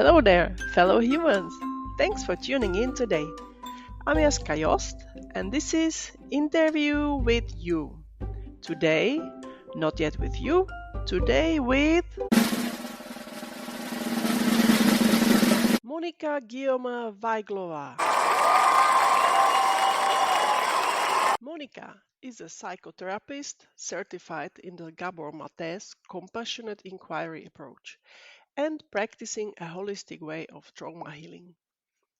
Hello there, fellow humans. Thanks for tuning in today. I'm Jaska Jost, and this is Interview with You. Today, not yet with you, today with Monika Guillemin Weiglová. Monika is a psychotherapist certified in the Gabor Maté's compassionate inquiry approach and practicing a holistic way of trauma healing.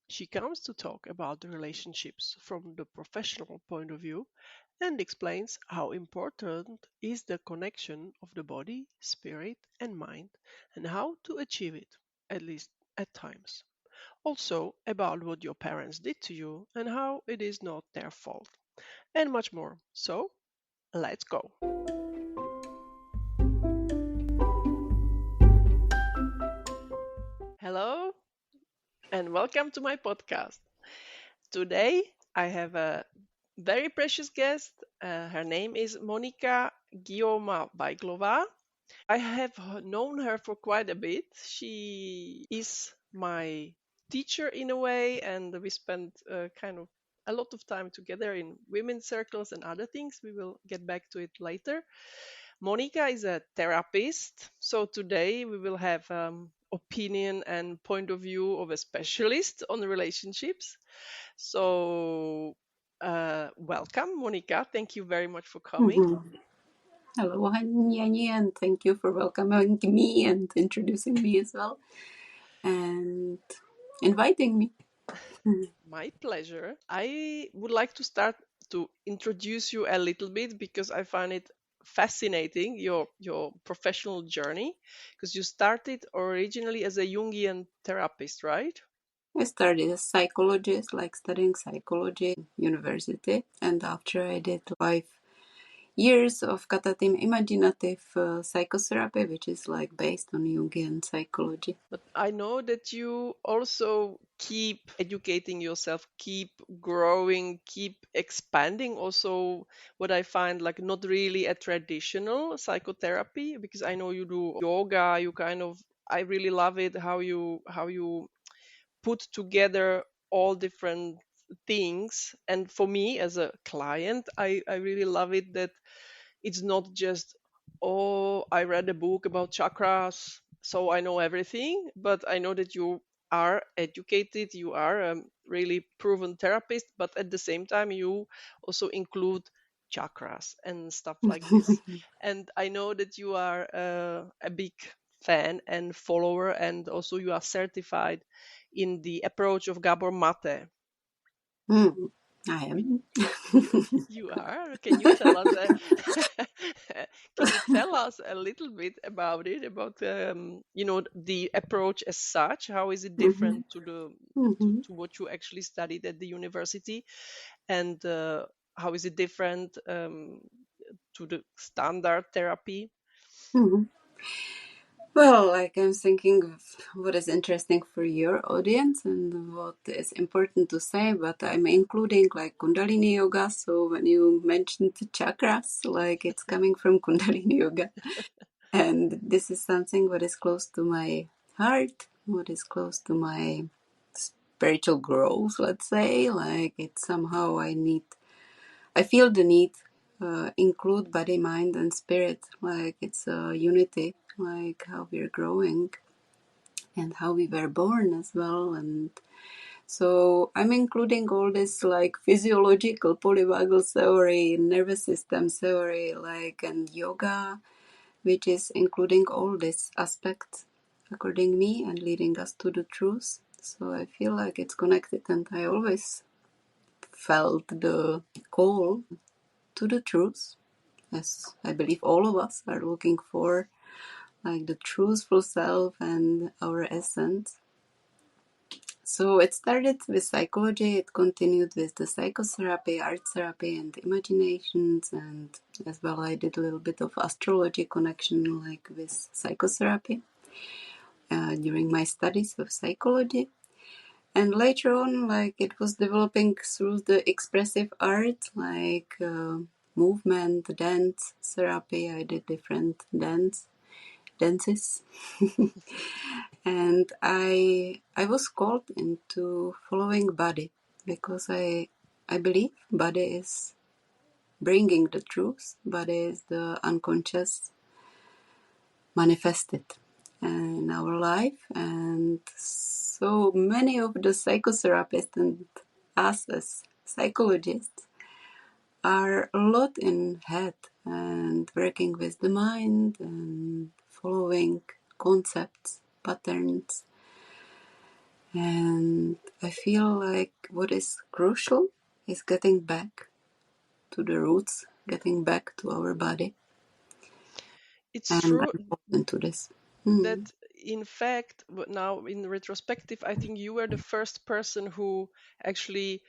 She comes to talk about the relationships from the professional point of view and explains how important is the connection of the body, spirit, and mind and how to achieve it, at least at times. Also about what your parents did to you and how it is not their fault, and much more. So, let's go. Hello and welcome to my podcast. Today I have a very precious guest. Her name is Monika Guillemin Weiglová. I have known her for quite a bit. She is my teacher in a way, and we spent kind of a lot of time together in women's circles and other things. We will get back to it later. Monika is a therapist, so today we will have opinion and point of view of a specialist on relationships. So, welcome, Monika. Thank you very much for coming. Mm-hmm. Hello, Yanni, and thank you for welcoming me and introducing me as well, and inviting me. My pleasure. I would like to start to introduce you a little bit because I find it fascinating your professional journey because you started originally as a Jungian therapist, right? I started as psychologist, like studying psychology in university, and after I did 5 years of katatim imaginative psychotherapy, which is like based on Jungian psychology. But I know that you also keep educating yourself, keep growing, keep expanding. Also, what I find like not really a traditional psychotherapy, because I know you do yoga, you kind of I really love it how you put together all different things. And for me as a client, I really love it that it's not just, oh, I read a book about chakras, so I know everything, but I know that you are educated, you are a really proven therapist, but at the same time, you also include chakras and stuff like this. And I know that you are a big fan and follower, and also you are certified in the approach of Gabor Maté. I am. You are. Can you tell us? Can you tell us a little bit about it? About the approach as such. How is it different to to what you actually studied at the university, and how is it different to the standard therapy? Well, like I'm thinking of what is interesting for your audience and what is important to say, but I'm including like kundalini yoga. So when you mentioned the chakras, like it's coming from kundalini yoga. And this is something what is close to my heart, what is close to my spiritual growth, let's say. Like it's somehow I feel the need include body, mind, and spirit. Like it's a unity, like how we're growing and how we were born as well. And so I'm including all this like physiological polyvagal theory, nervous system theory, like and yoga, which is including all these aspects according me and leading us to the truth. So I feel like it's connected, and I always felt the call to the truth, as I believe all of us are looking for, like the truthful self and our essence. So it started with psychology, it continued with the psychotherapy, art therapy, and imaginations, and as well I did a little bit of astrology connection, like with psychotherapy during my studies of psychology. And later on, like it was developing through the expressive art, like movement, dance therapy. I did different dances. And I was called into following body because I believe body is bringing the truth, body is the unconscious manifested in our life. And so many of the psychotherapists and us as psychologists are a lot in head and working with the mind and following concepts, patterns. And I feel like what is crucial is getting back to the roots, getting back to our body. It's And true I'm open to this. that, in fact, now in retrospective, I think you were the first person who actually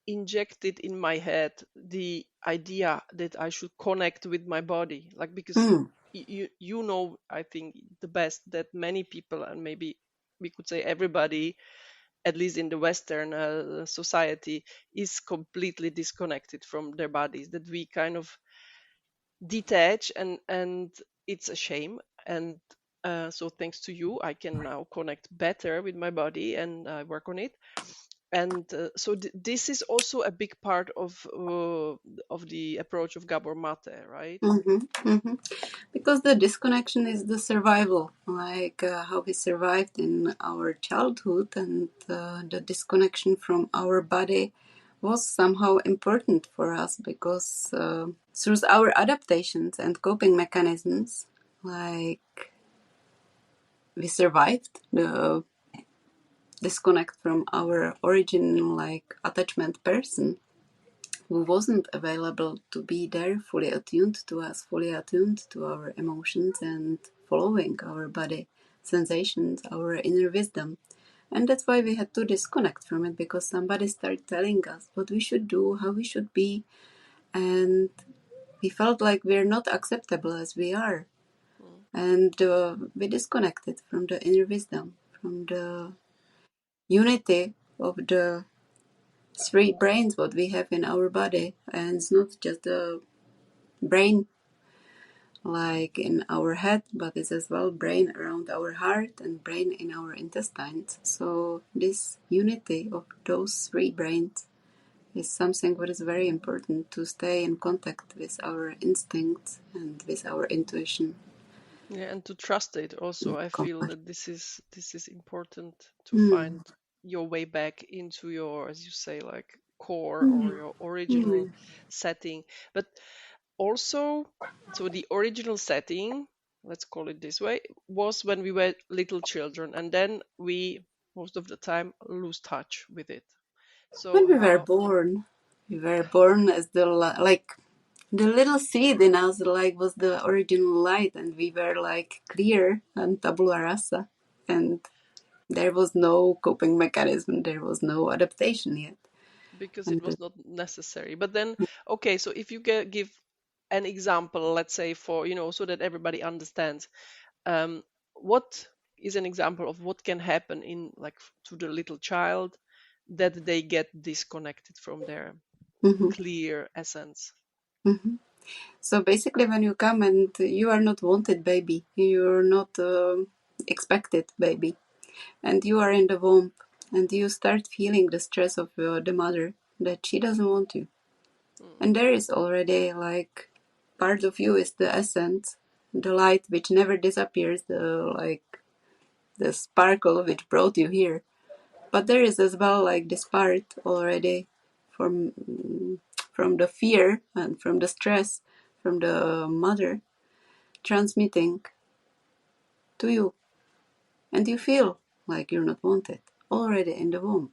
injected in my head the idea that I should connect with my body, like, because Mm. you know, I think the best that many people, and maybe we could say everybody, at least in the Western society, is completely disconnected from their bodies, that we kind of detach, and it's a shame. And so thanks to you, I can now connect better with my body and work on it. And so this is also a big part of the approach of Gabor Mate, right? Hmm. Hmm. Because the disconnection is the survival, like how we survived in our childhood, and the disconnection from our body was somehow important for us because through our adaptations and coping mechanisms, like we survived the disconnect from our origin, like attachment person who wasn't available to be there, fully attuned to us, fully attuned to our emotions and following our body sensations, our inner wisdom. And that's why we had to disconnect from it, because somebody started telling us what we should do, how we should be, and we felt like we're not acceptable as we are. Mm. And we disconnected from the inner wisdom, from the unity of the three brains what we have in our body. And it's not just the brain like in our head, but it's as well brain around our heart and brain in our intestines. So this unity of those three brains is something what is very important to stay in contact with our instincts and with our intuition. Yeah, and to trust it also. I feel Compass. that this is important, to Mm. find your way back into your, as you say, like core or Mm. your original Mm. setting. But also, so the original setting, let's call it this way, was when we were little children, and then we most of the time lose touch with it. So When how? we were born as like the little seed in us, like was the original light, and we were like clear and tabula rasa, and there was no coping mechanism, there was no adaptation yet. Because it And was not necessary. But then, okay, so if you give an example, let's say, for, so that everybody understands, what is an example of what can happen in, like, to the little child, that they get disconnected from their mhm, clear essence? mhm. So basically, when you come and you are not wanted baby, you're not expected baby, and you are in the womb, and you start feeling the stress of the mother that she doesn't want you. Mm. And there is already like part of you is the essence, the light which never disappears, the like the sparkle which brought you here. But there is as well like this part already from from the fear and from the stress from the mother transmitting to you, and you feel like you're not wanted already in the womb.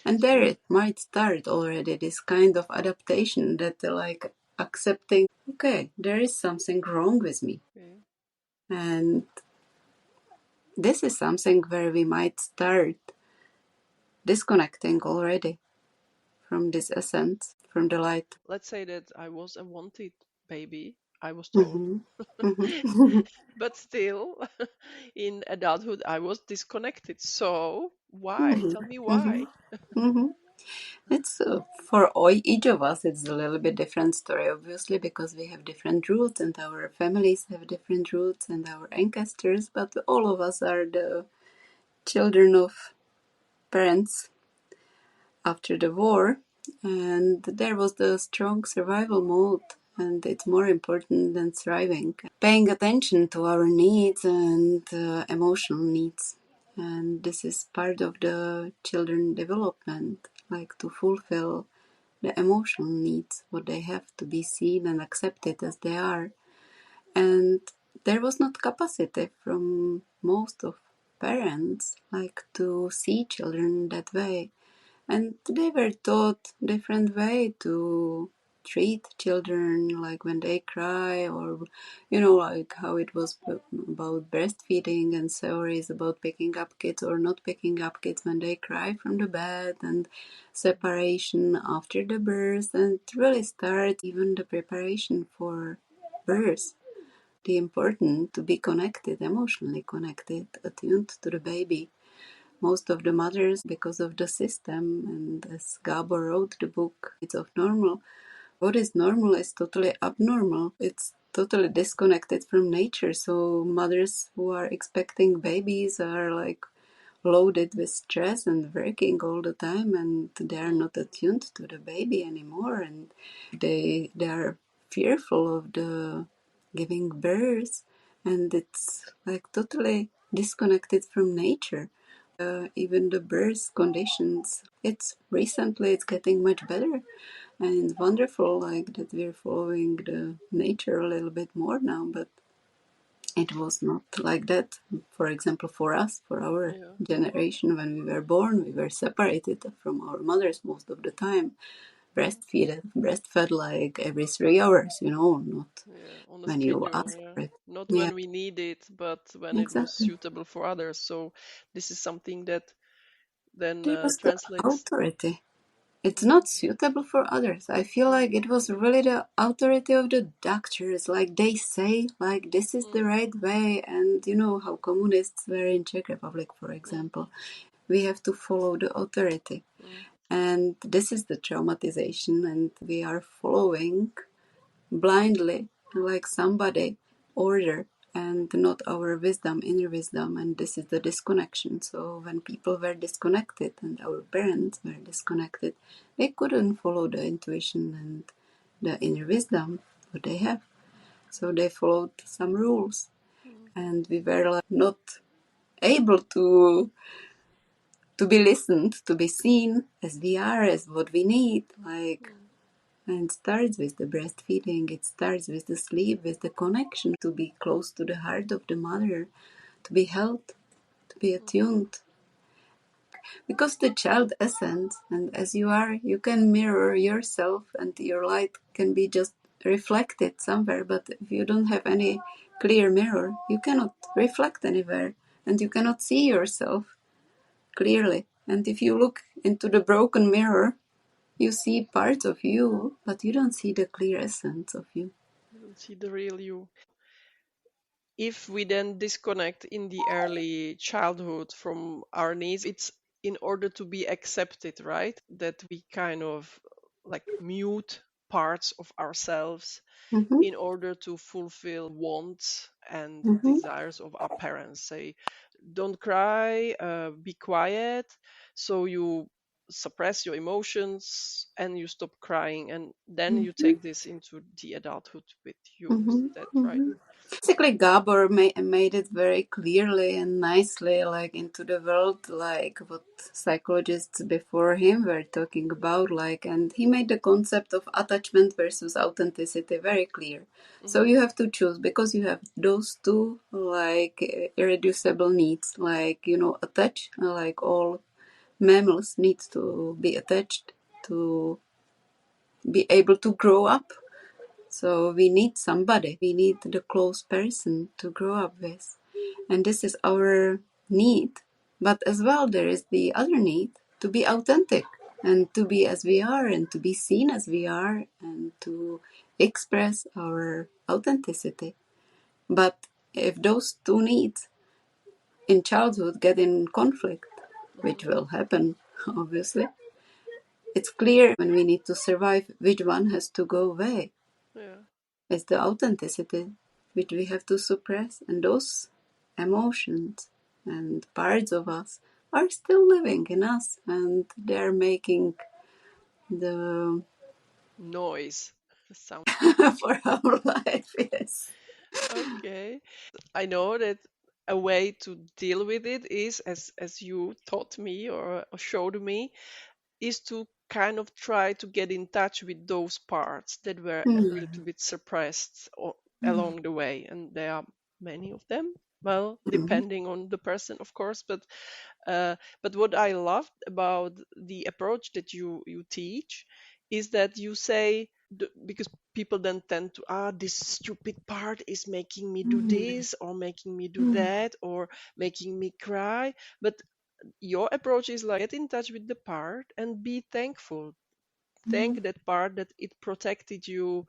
And there it might start already this kind of adaptation that like accepting, okay, there is something wrong with me. Okay. And this is something where we might start disconnecting already from this essence, from the light. Let's say that I was a wanted baby, I was told. Mm-hmm. Mm-hmm. But still, in adulthood, I was disconnected. So why? Mm-hmm. Tell me Mm-hmm. why. Mm-hmm. It's for each of us, it's a little bit different story, obviously, because we have different roots and our families have different roots and our ancestors, but all of us are the children of parents after the war, and there was the strong survival mode, and it's more important than thriving. Paying attention to our needs and emotional needs. And this is part of the children development, like to fulfill the emotional needs, what they have to be seen and accepted as they are. And there was not capacity from most of parents like to see children that way. And they were taught different way to treat children, like when they cry, or like how it was about breastfeeding and stories about picking up kids or not picking up kids when they cry from the bed, and separation after the birth, and really start even the preparation for birth. The important to be connected, emotionally connected, attuned to the baby. Most of the mothers, because of the system, and as Gabor wrote the book, it's of normal. What is normal is totally abnormal. It's totally disconnected from nature. So mothers who are expecting babies are like loaded with stress and working all the time, and they are not attuned to the baby anymore, and they are fearful of the giving birth, and it's like totally disconnected from nature. Even the birth conditions, it's getting much better and wonderful, like that we're following the nature a little bit more now, but it was not like that. For example, for us, for our Yeah. generation, when we were born, we were separated from our mothers most of the time, breastfed like every 3 hours, not Yeah, on the when you schedule, ask yeah. for it. Not Yeah, when we need it, but when it was exactly. suitable for others. So this is something that then There was the translates. authority. It's Mhm, not suitable for others. I feel like it was really the authority of the doctors. Like they say, like this is the mm, right way. And you know how communists were in Czech Republic, for mm, example. We have to follow the authority. mm, And this is the traumatization. And we are following blindly, like somebody order, and not our wisdom, inner wisdom. And this is the disconnection. So when people were disconnected and our parents were disconnected, they couldn't follow the intuition and the inner wisdom what they have. So they followed some rules, mm, and we were like not able to be listened, to be seen as we are, as what we need, like. mm, And it starts with the breastfeeding, it starts with the sleep, with the connection, to be close to the heart of the mother, to be held, to be mm, attuned. Because the child essence, and as you are, you can mirror yourself, and your light can be just reflected somewhere. But if you don't have any clear mirror, you cannot reflect anywhere, and you cannot see yourself clearly. And if you look into the broken mirror, you see parts of you, but you don't see the clear essence of you. You don't see the real you. If we then disconnect in the early childhood from our needs, it's in order to be accepted, right? That we kind of like mute parts of ourselves Mm-hmm, in order to fulfill wants and mm-hmm, desires of our parents. Say, don't cry, be quiet. So you suppress your emotions and you stop crying, and then you mm-hmm, take this into the adulthood with you. Is mm-hmm, that right? mm-hmm. Basically, Gabor made it very clearly and nicely, like into the world, like what psychologists before him were talking about, like, and he made the concept of attachment versus authenticity very clear. So Hmm. you have to choose because you have those two, like, irreducible needs, like, attach, like all mammals need to be attached to be able to grow up. So we need somebody, we need the close person to grow up with. And this is our need. But as well, there is the other need to be authentic and to be as we are and to be seen as we are and to express our authenticity. But if those two needs in childhood get in conflict, which Hmm. will happen, obviously, it's clear when we need to survive which one has to go away. Yeah. It's the authenticity which we have to suppress, and those emotions and parts of us are still living in us, and they're making the Noise. Sound. for our life. Yes. Okay. I know that a way to deal with it is, as you taught me or showed me, is to kind of try to get in touch with those parts that were a little bit suppressed along the way. And there are many of them. Well, Mhm. depending on the person, of course, but what I loved about the approach that you teach is that you say, because people then tend to, this stupid part is making me do Mhm. this or making me do Mhm. that or making me cry. But your approach is like, get in touch with the part and be thankful. Thank that part that it protected you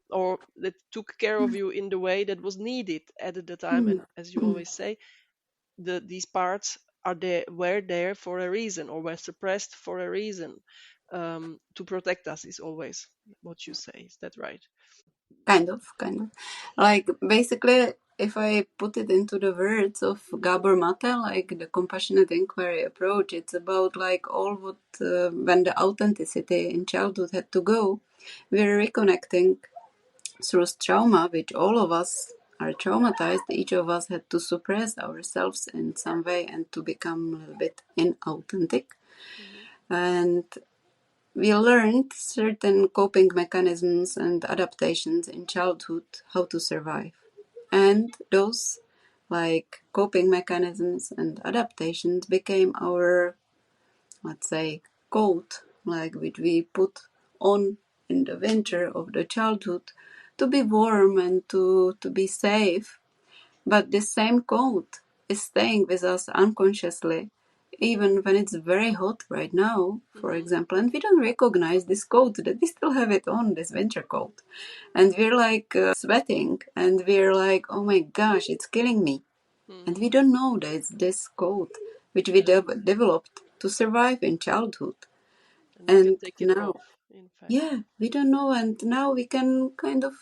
or that took care of you in the way that was needed at the time. Mhm. And as you always say, these parts were there for a reason or were suppressed for a reason. To protect us is always what you say. Is that right? Kind of. Like basically, if I put it into the words of Gabor Maté, like the compassionate inquiry approach, it's about like all what when the authenticity in childhood had to go, we're reconnecting through trauma, which all of us are traumatized. Each of us had to suppress ourselves in some way and to become a little bit inauthentic. Hmm. And we learned certain coping mechanisms and adaptations in childhood how to survive. And those like coping mechanisms and adaptations became our, let's say, coat, like which we put on in the winter of the childhood to be warm and to be safe. But this same coat is staying with us unconsciously, even when it's very hot right now, for Hmm. example, and we don't recognize this coat that we still have it on, this winter coat. And we're like sweating and we're like, oh my gosh, it's killing me. And we Hmm. don't know that it's this coat which we Yeah. developed to survive in childhood. And you can And take it now, off, in fact. yeah, we don't know. And now we can kind of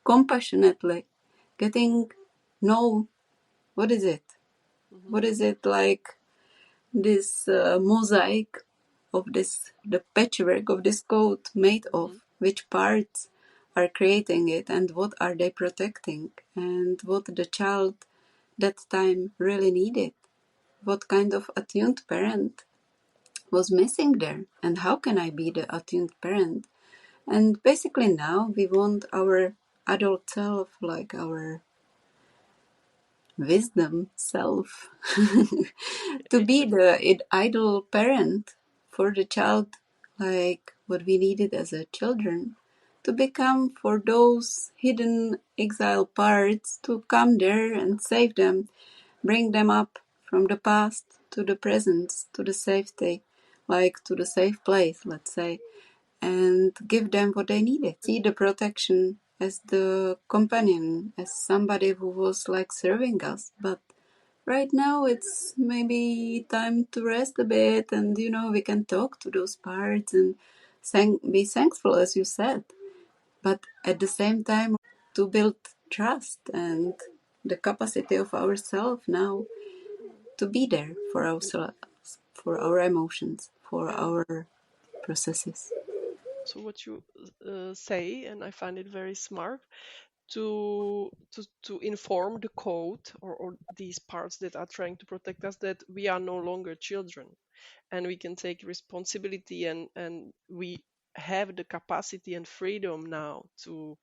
compassionately getting know what is it? Hmm. What is it like this mosaic of this, the patchwork of this coat made of? Hmm. Which parts are creating it and what are they protecting? And what the child that time really needed? What kind of attuned parent was missing there? And how can I be the attuned parent? And basically now we want our adult self, like our wisdom self, to Okay. be the ideal parent for the child, like what we needed as a children, to become for those hidden exile parts, to come there and save them, bring them up from the past to the present, to the safety, like to the safe place, let's say, and give them what they needed. See the protection as the companion, as somebody who was like serving us. But right now it's maybe time to rest a bit, and we can talk to those parts and be thankful, as you said. But at the same time, to build trust and the capacity of ourselves now to be there for ourselves, for our emotions, for Yeah. our processes. So what you say, and I find it very smart, to inform the code or these parts that are trying to protect us that we are no longer children and we can take responsibility and we have the capacity and freedom now to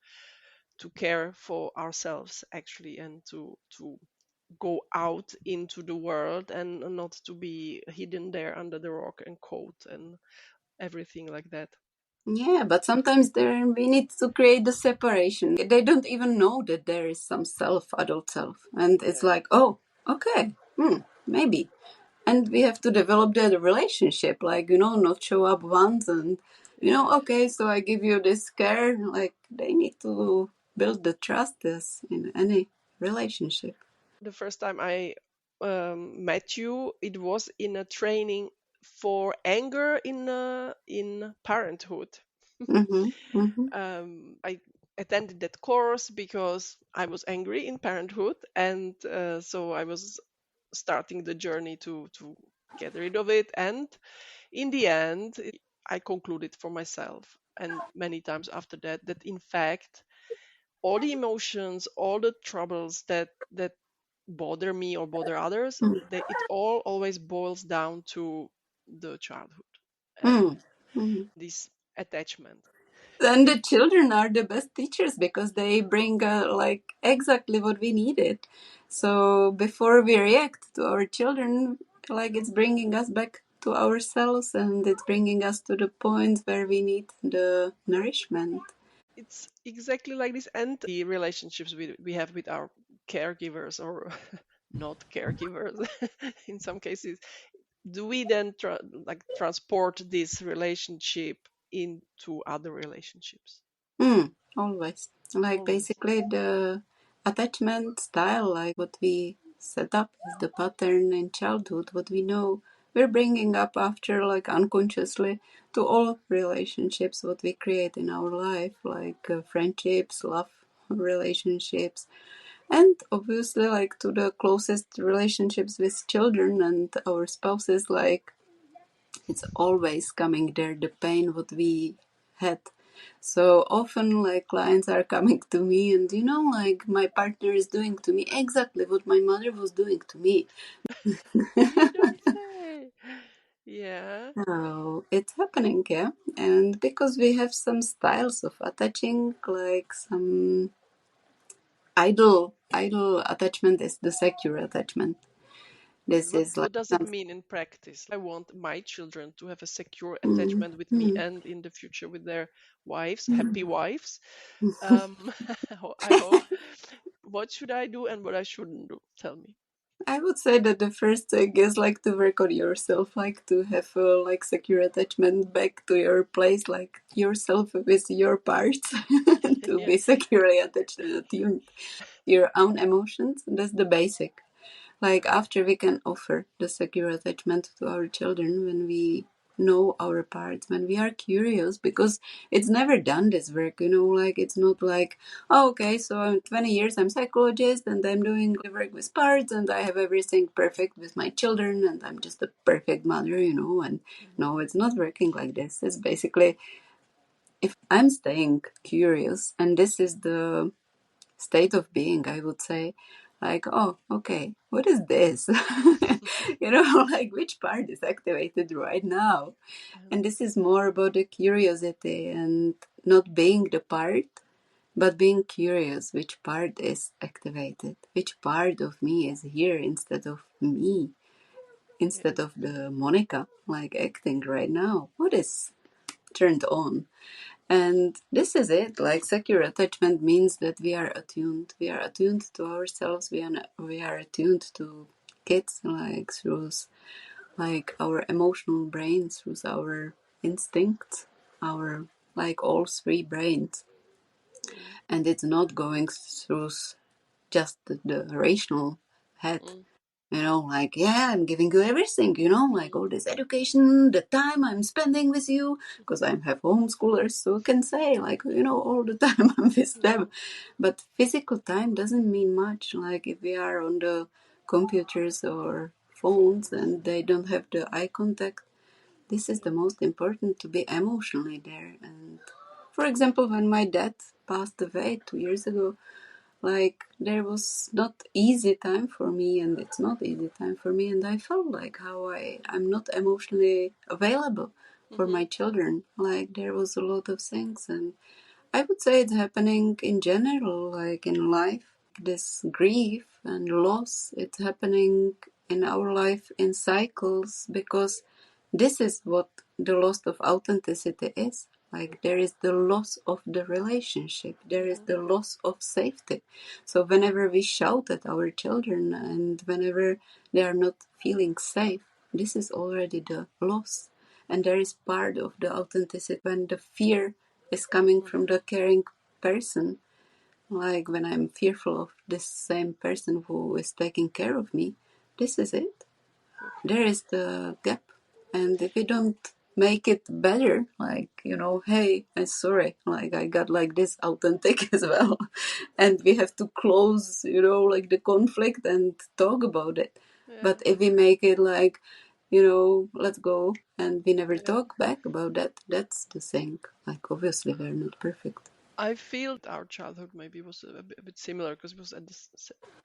care for ourselves actually and to go out into the world and not to be hidden there under the rock and coat and everything like that. Yeah, but sometimes there we need to create the separation. They don't even know that there is some self, adult self, and it's Yeah. like, oh, okay, maybe, and we have to develop that relationship, like not show up once and Yeah. okay, so I give you this care. Like they need to build the trust as in any relationship. The first time I met you, it was in a training for anger in parenthood. Mm-hmm. Mm-hmm. I attended that course because I was angry in parenthood, and so I was starting the journey to get rid of it. And in the end, I concluded for myself, and many times after that, that in fact, all the emotions, all the troubles that bother me or bother others, it all always boils down to the childhood and Mm-hmm. this attachment. And the children are the best teachers because they bring like exactly what we needed. So before we react to our children, like it's bringing us back to ourselves and it's bringing us to the point where we need the nourishment. It's exactly like this, and the relationships we have with our caregivers or not caregivers in some cases. Do we then transport this relationship into other relationships? Always. Like Always. basically the attachment style, like what we set up as the pattern in childhood, what we know we're bringing up after like unconsciously to all relationships, what we create in our life, like friendships, love relationships, and obviously like to the closest relationships with children and our spouses, like it's always coming there, the pain what we had. So often like clients are coming to me and like my partner is doing to me exactly what my mother was doing to me. You don't say. Yeah. So it's happening, yeah. And because we have some styles of attaching, like some idle attachment is the secure attachment. And This is like what does it some mean in practice? I want my children to have a secure mm, attachment with me mm, and in the future with their wives, mm. happy wives. Um, I hope. What should I do and what I shouldn't do? Tell me. I would say that the first thing is like to work on yourself, like to have like secure attachment back to your place, like yourself with your parts, to Yeah. be securely attached and attuned to your own emotions. That's the basic. Like after we can offer the secure attachment to our children when we know our parts, when we are curious, because it's never done this work, like it's not like, oh, okay, so I'm 20 years, I'm psychologist and I'm doing work with parts and I have everything perfect with my children and I'm just a perfect mother, and no, it's not working like this. It's basically, if I'm staying curious, and this is the state of being, I would say, like, oh, okay, what is this? Like which part is activated right now? And this is more about the curiosity and not being the part, but being curious which part is activated, which part of me is here instead of me, Yeah. instead of the Monika, like acting right now. What is turned on? And this is it. Like secure attachment means that we are attuned. We are attuned to ourselves. We are attuned to kids, like through like our emotional brain, through our instincts, our like all three brains. Mm, And it's not going through just the rational head. mm, Like, yeah, I'm giving you everything, like mm, all this education, the time I'm spending with you, because I have homeschoolers, so I can say, like, all the time I'm with mm, them. But physical time doesn't mean much. Like, if we are on the computers or phones phones. and they don't have the eye contact, this is the most important to be emotionally there. And for example, when my dad passed away 2 years ago, like there was not easy time for me and it's not easy time for me, and I felt like how I'm not emotionally available for Mm-hmm. my children. Like there was a lot of things, and I would say it's happening in general, like in life. This grief and loss, it's happening in our life in cycles, because this is what the loss of authenticity is. Like there is the loss of the relationship, there is Mm-hmm. the loss of safety. So whenever we shout at our children and whenever they are not feeling safe, this is already the loss. And there is part of the authenticity when the fear is coming from the caring person. Like when I'm fearful of this same person who is taking care of me, this is it. Okay. There is the gap. And if we don't make it better, like, hey, I'm sorry, like I got like this authentic as well. And we have to close, like the conflict and talk about it. Yeah, But if we make it like, let's go, and we never yeah. talk back about that, that's the thing. Like, obviously, we're not perfect. I feel our childhood maybe was a bit similar because it was at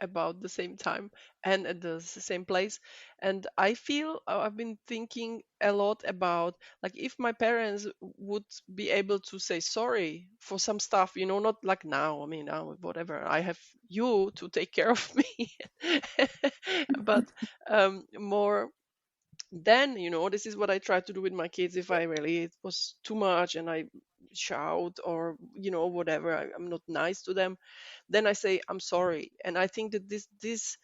about the same time and at the same place. And I feel I've been thinking a lot about like if my parents would be able to say sorry for some stuff, not like now. I mean, now whatever, I have you to take care of me, but more then this is what I try to do with my kids. If I really it was too much and I shout or whatever, I'm not nice to them, then I say I'm sorry. And I think that this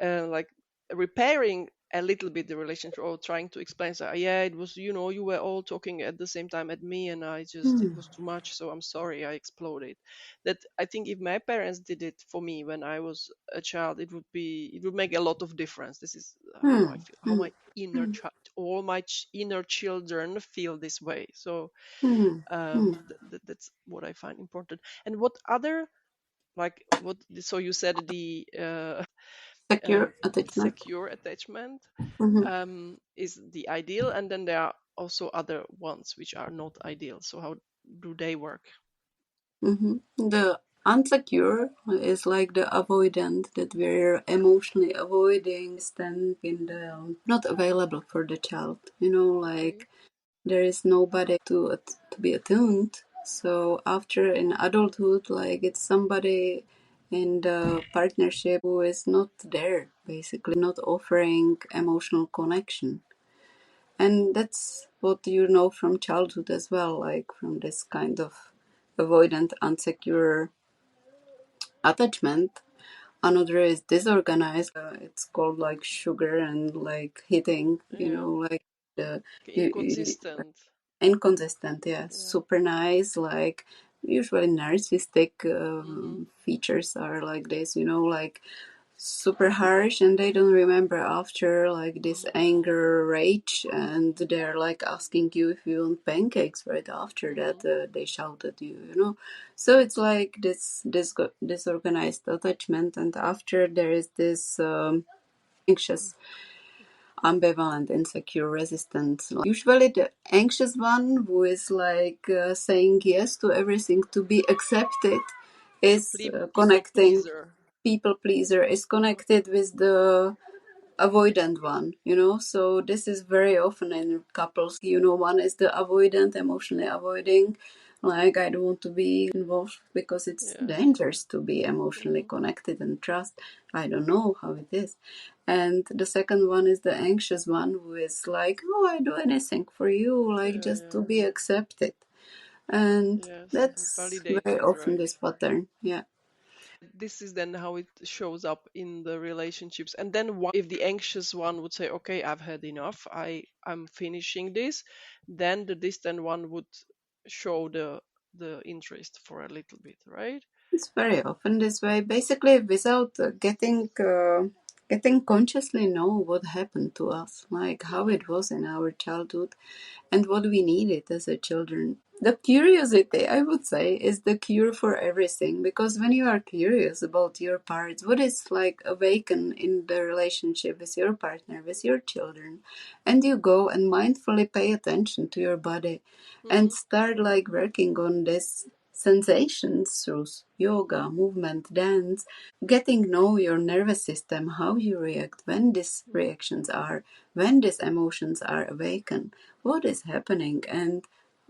like repairing a little bit the relationship or trying to explain, so yeah, it was, you were all talking at the same time at me and it Hmm. was too much, so I'm sorry, I exploded. That I think if my parents did it for me when I was a child, it would make a lot of difference. This is how I Hmm. feel, how Hmm. my inner child, all my inner children feel this way. So Hmm. Hmm. that's what I find important. And what other, like, what, so you said the uh, Secure attachment. secure attachment Hmm. is the ideal, and then there are also other ones which are not ideal. So how do they work? Hmm. The unsecure is like the avoidant, that we're emotionally avoiding, stand in the not available for the child. Okay. Like there is nobody to be attuned. So after in adulthood, like it's somebody in the partnership who is not there, basically not offering emotional connection. And that's what you know from childhood as well, like from this kind of avoidant, unsecure attachment. Another is disorganized. It's called like sugar and like hitting, Yeah. like the you, Inconsistent. inconsistent. Yeah, Yeah. super nice. Like usually narcissistic Mm-hmm. features are like this. Like super harsh, and they don't remember after, like this Mm-hmm. anger, rage, and they're like asking you if you want pancakes right after that Mm-hmm. they shout at you. So it's like this disorganized attachment, and after there is this anxious, ambivalent, insecure, resistant. Usually the anxious one, who is like saying yes to everything to be accepted, So is people connecting, pleaser. people pleaser, is connected with the avoidant one. So this is very often in couples. One is the avoidant, emotionally avoiding, like I don't want to be involved because it's Yeah. dangerous to be emotionally Mm-hmm. connected and trust. I don't know how it is. And the second one is the anxious one, who is like, oh, I do anything for you, like Yeah. just Yeah. to be accepted. And Yes. that's very Validated, often right? this pattern. Yeah. This is then how it shows up in the relationships. And then if the anxious one would say, okay, I've had enough, I'm finishing this, then the distant one would show the interest for a little bit, right? It's very often this way, basically without getting consciously know what happened to us, like how Mm-hmm. it was in our childhood, and what we needed as a children. The curiosity, I would say, is the cure for everything, because when you are curious about your parts, what is like awaken in the relationship with your partner, with your children, and you go and mindfully pay attention to your body and Mm-hmm. start like working on this sensations through yoga, movement, dance, getting know your nervous system, how you react, when these reactions are, when these emotions are awakened, what is happening, and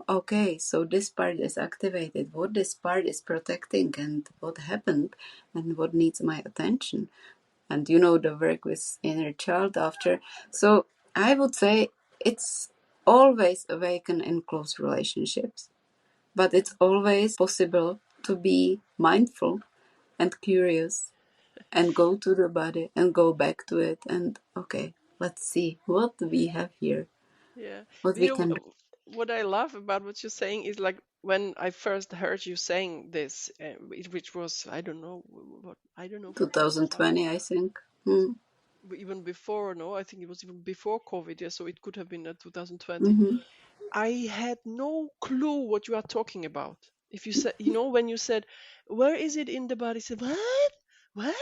okay, so this part is activated, what this part is protecting, and what happened, and what needs my attention, and the work with inner child after. So I would say it's always awaken in close relationships, but it's always possible to be mindful and curious and go to the body and go back to it, and okay, let's see what we have here, Yeah. what But you we know can do. what I love about what you're saying is like when I first heard you saying this, which was I don't know what I don't know, 2020, I think. Hmm. even before, no, I think it was even before COVID, yeah, so it could have been 2020. Mm-hmm. I had no clue what you are talking about. If you said, when you said, where is it in the body? I said, what? What?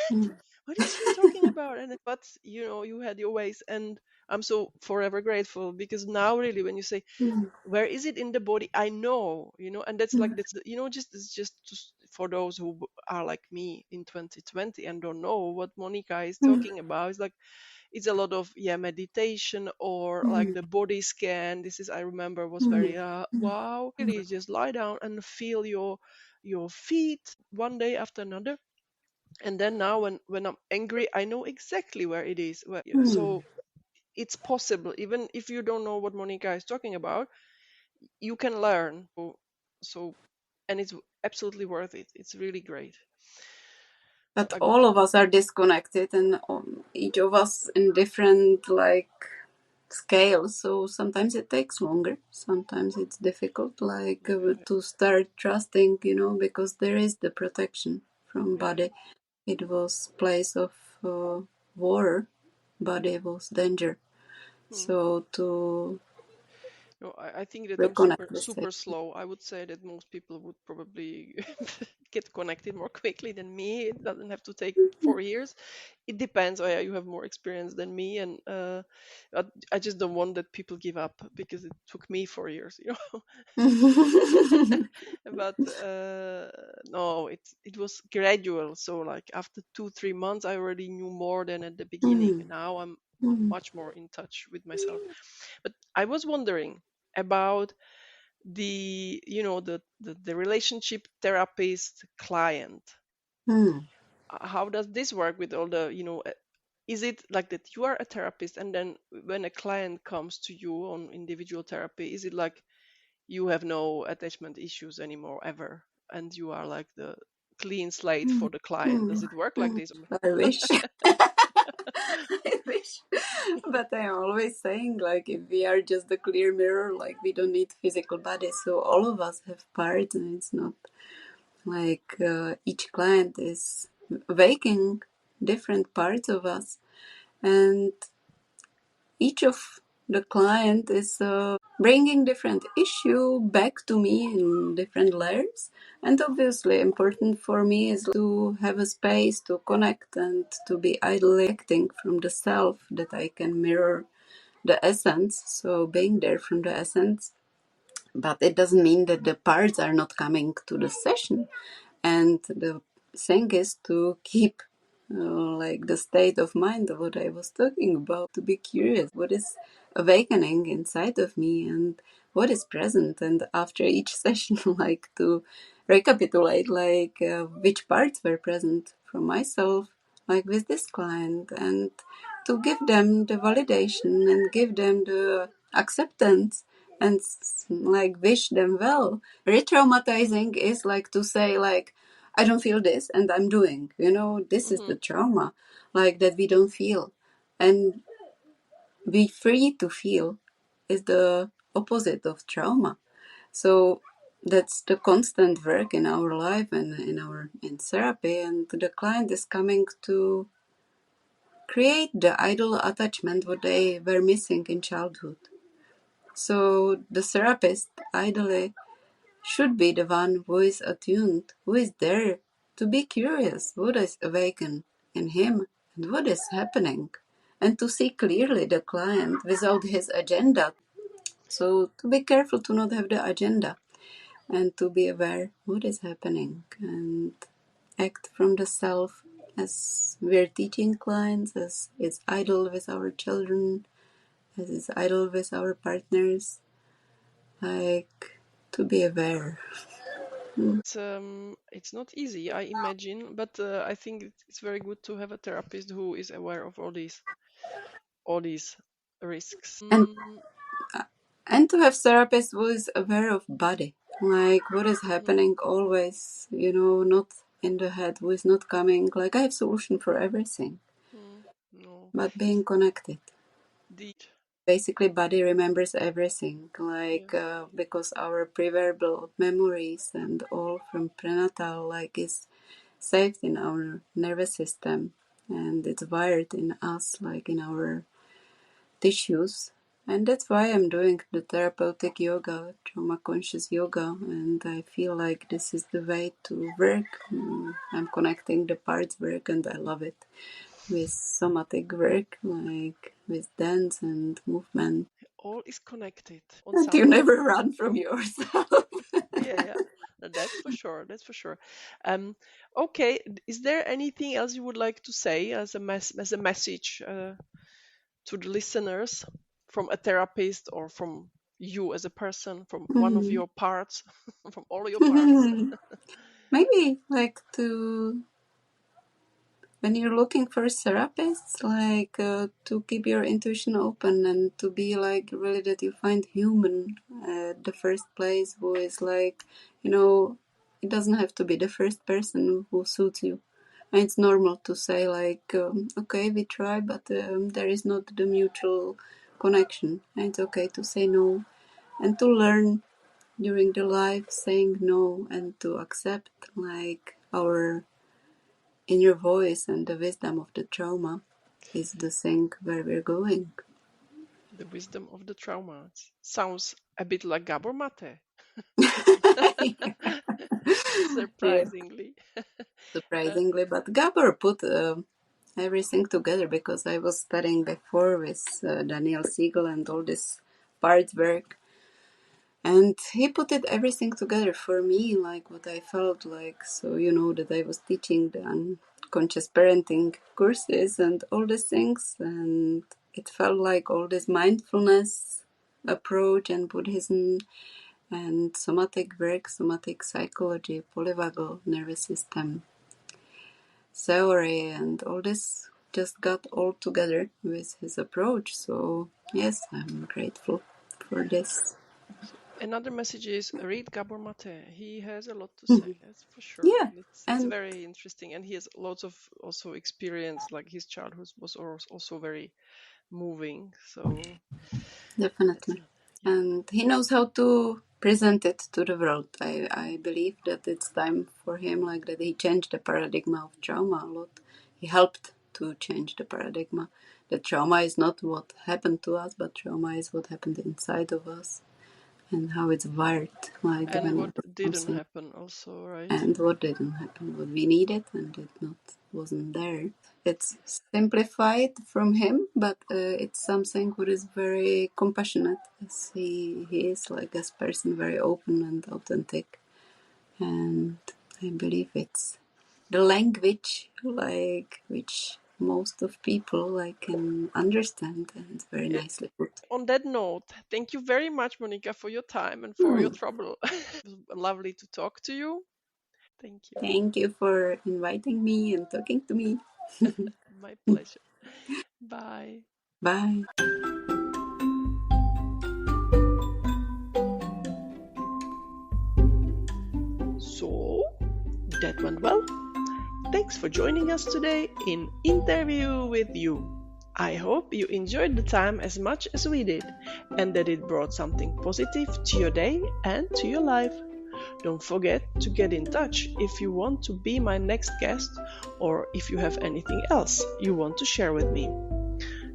What is she talking about? But you had your ways, and I'm so forever grateful, because now really when you say, Mm-hmm. where is it in the body, I know, and that's like, just it's just for those who are like me in 2020 and don't know what Monika is talking about. It's like, it's a lot of, meditation, or like the body scan. This is, I remember, was very wow, really just lie down and feel your feet one day after another. And then now when I'm angry, I know exactly where it is, so it's possible, even if you don't know what Monika is talking about, you can learn. So and it's absolutely worth it. It's really great. But Like, all of us are disconnected, and each of us in different scales. So sometimes it takes longer. Sometimes it's difficult, to start trusting, because there is the protection from body. It was place of war. Body was danger. So to no, I think that I'm super reconnect with it. super slow. I would say that most people would probably get connected more quickly than me. It doesn't have to take 4 years. It depends. You have more experience than me, and I just don't want that people give up, because it took me 4 years. But no, it was gradual. So like after 2-3 months, I already knew more than at the beginning. And now I'm much more in touch with myself. But I was wondering about the relationship therapist client. How does this work with all the, is it like that you are a therapist, and then when a client comes to you on individual therapy, is it like you have no attachment issues anymore ever, and you are like the clean slate for the client? Does it work like this? I wish. I wish. But I'm always saying, if we are just a clear mirror, we don't need physical body. So all of us have parts, and it's not each client is waking different parts of us, and each of the client is bringing different issue back to me in different layers. And obviously important for me is to have a space to connect and to be idly acting from the self, that I can mirror the essence, so being there from the essence. But it doesn't mean that the parts are not coming to the session. And the thing is to keep the state of mind of what I was talking about, to be curious what is awakening inside of me and what is present. And after each session, to recapitulate which parts were present from myself, with this client, and to give them the validation and give them the acceptance and wish them well. Re-traumatizing is to say I don't feel this and I'm doing. This is the trauma, that we don't feel. And be free to feel is the opposite of trauma. So that's the constant work in our life and in therapy. And the client is coming to create the idle attachment what they were missing in childhood. So the therapist ideally should be the one who is attuned, who is there to be curious what is awakened in him and what is happening, and to see clearly the client without his agenda. So to be careful to not have the agenda and to be aware what is happening and act from the self, as we're teaching clients, as is idle with our children, as is idle with our partners, to be aware. It's not easy, I imagine, but I think it's very good to have a therapist who is aware of all these risks. And to have therapist who is aware of body, what is happening always, not in the head, who is not coming I have solution for everything, No. but being connected. The Basically body remembers everything, Yes. because our preverbal memories and all from prenatal is saved in our nervous system. and it's wired in us, like in our tissues. And that's why I'm doing the therapeutic yoga, trauma conscious yoga, and I feel like this is the way to work. I'm connecting the parts work, and I love it, with somatic work, like with dance and movement. All is connected on And some you level. never run from yourself. Yeah. No, that's for sure. That's for sure. Um, okay. Is there anything else you would like to say as a message to the listeners from a therapist or from you as a person, from one of your parts, from all your parts? Maybe like to, when you're looking for therapists, like to keep your intuition open and to be like really that you find human at the first place, who is like, it doesn't have to be the first person who suits you. And it's normal to say like, okay, we try, but there is not the mutual connection. And it's okay to say no and to learn during the life saying no, and to accept like our inner voice and the wisdom of the trauma is the thing where we're going. The wisdom of the trauma. It sounds a bit like Gabor Maté. Yeah, Surprisingly. surprisingly, but Gabor put everything together, because I was studying before with Daniel Siegel and all this parts work, and he put it everything together for me, like what I felt like. So that I was teaching the unconscious parenting courses and all these things, and it felt like all this mindfulness approach and Buddhism and somatic work, somatic psychology, polyvagal nervous system theory, and all this just got all together with his approach. So yes, I'm grateful for this. So another message is read Gabor Maté. He has a lot to say, that's for sure. Yeah, And it's and very interesting. And he has lots of also experience, like his childhood was also very moving. So that's definitely. yeah. And he knows how to present it to the world. I believe that it's time for him, like that he changed the paradigm of trauma a lot. He helped to change the paradigm. That trauma is not what happened to us, but trauma is what happened inside of us and how it's wired, like And what whenever didn't something, happen also, right? and what didn't happen, what we needed and it not wasn't there. It's simplified from him, but it's something what is very compassionate. As he is like as person very open and authentic, and I believe it's the language like which most of people like can understand, and it's very Yeah. nicely put. On that note, thank you very much, Monika, for your time and for your Hmm. trouble. It was lovely to talk to you. Thank you. Thank you for inviting me and talking to me. My pleasure. Bye. Bye. So, that went well. Thanks for joining us today in Interview with You. I hope you enjoyed the time as much as we did and that it brought something positive to your day and to your life. Don't forget to get in touch if you want to be my next guest or if you have anything else you want to share with me.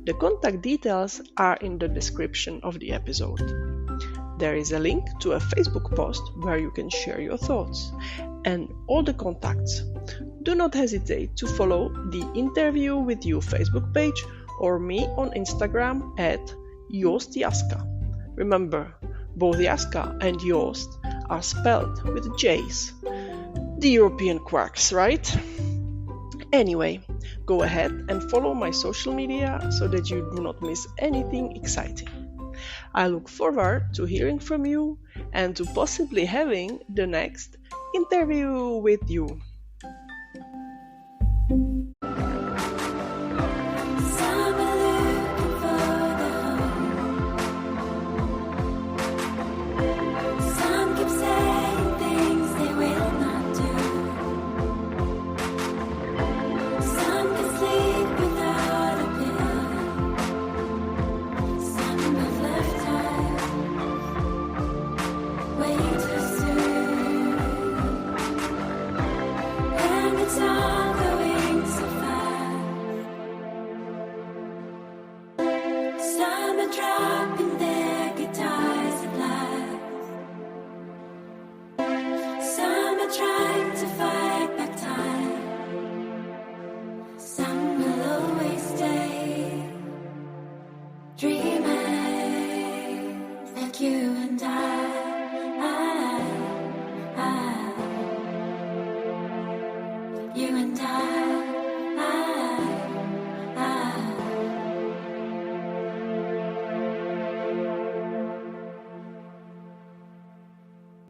The contact details are in the description of the episode. There is a link to a Facebook post where you can share your thoughts and all the contacts. Do not hesitate to follow the Interview with You Facebook page or me on Instagram at Joost Jaska. Remember, both Jaska and Joost are spelled with J's. The European quacks, right? Anyway, go ahead and follow my social media so that you do not miss anything exciting. I look forward to hearing from you and to possibly having the next interview with you. It's all going Dream.